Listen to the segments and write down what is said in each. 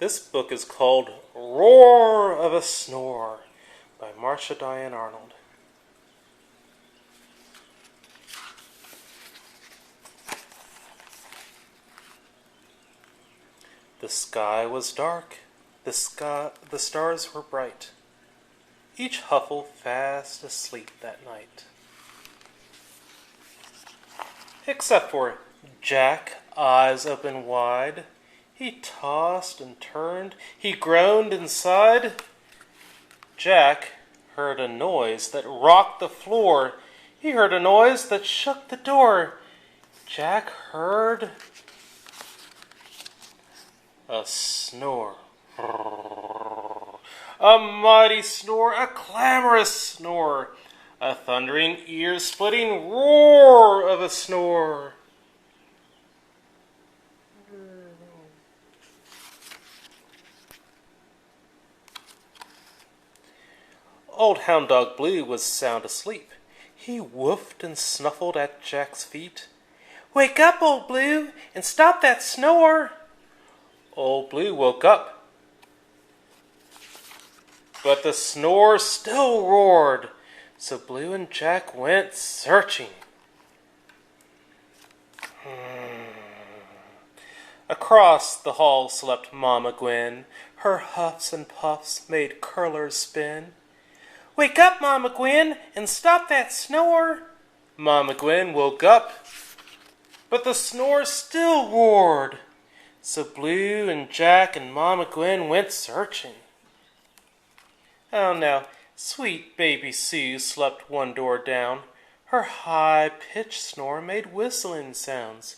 This book is called Roar of a Snore by Marcia Diane Arnold. The sky was dark, the stars were bright, each Huffle fast asleep that night. Except for Jack, eyes open wide. He tossed and turned, he groaned and sighed. Jack heard a noise that rocked the floor. He heard a noise that shook the door. Jack heard a snore. A mighty snore, a clamorous snore, a thundering, ear-splitting roar of a snore. Old Hound Dog Blue was sound asleep. He woofed and snuffled at Jack's feet. "Wake up, Old Blue, and stop that snore." Old Blue woke up, but the snore still roared, so Blue and Jack went searching. Across the hall slept Mama Gwen. Her huffs and puffs made curlers spin. "Wake up, Mama Gwen, and stop that snore." Mama Gwen woke up, but the snore still roared, so Blue and Jack and Mama Gwen went searching. Oh, now, sweet baby Sue slept one door down. Her high-pitched snore made whistling sounds.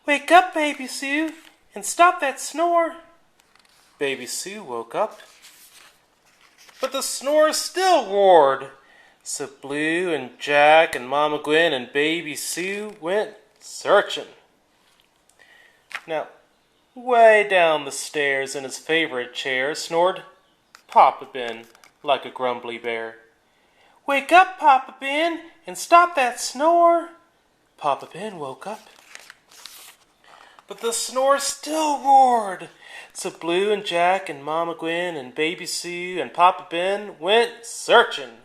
"Wake up, baby Sue, and stop that snore." Baby Sue woke up, but the snore still roared, so Blue and Jack and Mama Gwen and baby Sue went searching. Now, way down the stairs in his favorite chair snored Papa Ben like a grumbly bear. "Wake up, Papa Ben, and stop that snore." Papa Ben woke up, but the snore still roared, so Blue and Jack and Mama Gwen and baby Sue and Papa Ben went searching.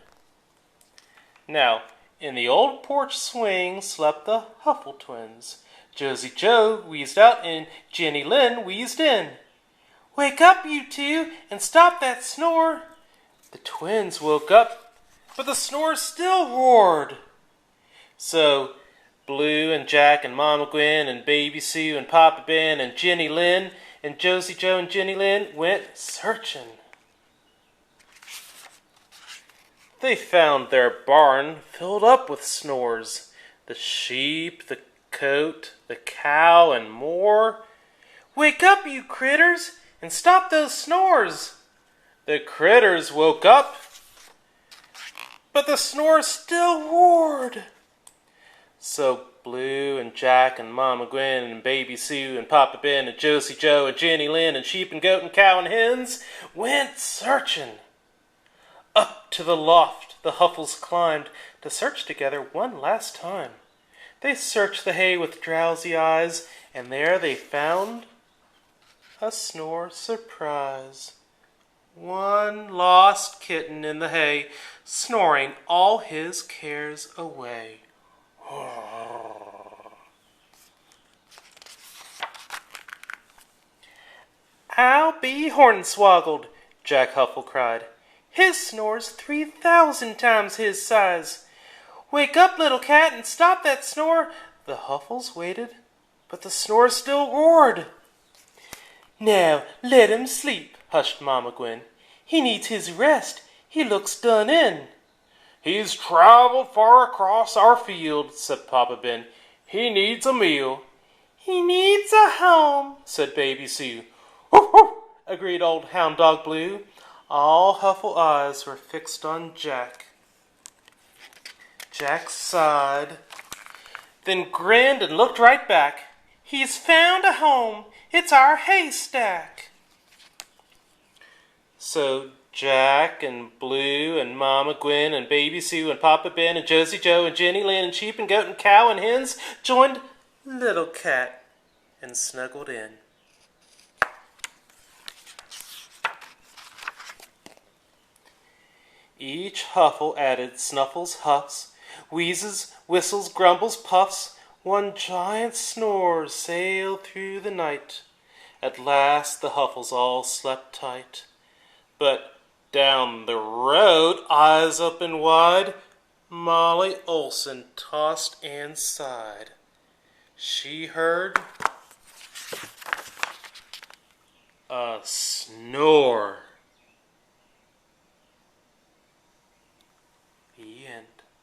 Now, in the old porch swing slept the Huffle twins. Josie Joe wheezed out and Jenny Lynn wheezed in. "Wake up, you two, and stop that snore." The twins woke up, but the snore still roared. So Blue and Jack and Mama Gwen and baby Sue and Papa Ben and Jenny Lynn and Josie Joe and Jenny Lynn went searching. They found their barn filled up with snores. The sheep, the goat, the cow, and more. "Wake up, you critters, and stop those snores." The critters woke up, but the snore still roared. So Blue and Jack and Mama Gwen and baby Sue and Papa Ben and Josie Joe and Jenny Lynn and sheep and goat and cow and hens went searching. Up to the loft the Huffles climbed to search together one last time. They searched the hay with drowsy eyes, and there they found a snore surprise. One lost kitten in the hay, snoring all his cares away. "I'll be hornswoggled," Jack Huffle cried. "His snore's 3,000 times his size." "Wake up, little cat, and stop that snore." The Huffles waited, but the snore still roared. "Now let him sleep," hushed Mama Gwen. "He needs his rest. He looks done in." "He's traveled far across our field," said Papa Ben. "He needs a meal." "He needs a home," said baby Sue. "Woof, woof," agreed Old Hound Dog Blue. All Huffle eyes were fixed on Jack. Jack sighed, then grinned and looked right back. "He's found a home. It's our haystack." So Jack and Blue and Mama Gwen and baby Sue and Papa Ben and Josie Joe and Jenny Lynn and sheep and goat and cow and hens joined Little Cat and snuggled in. Each huffle added snuffles, huffs, wheezes, whistles, grumbles, puffs. One giant snore sailed through the night. At last the huffles all slept tight. But down the road, eyes open wide, Molly Olson tossed and sighed. She heard a snore.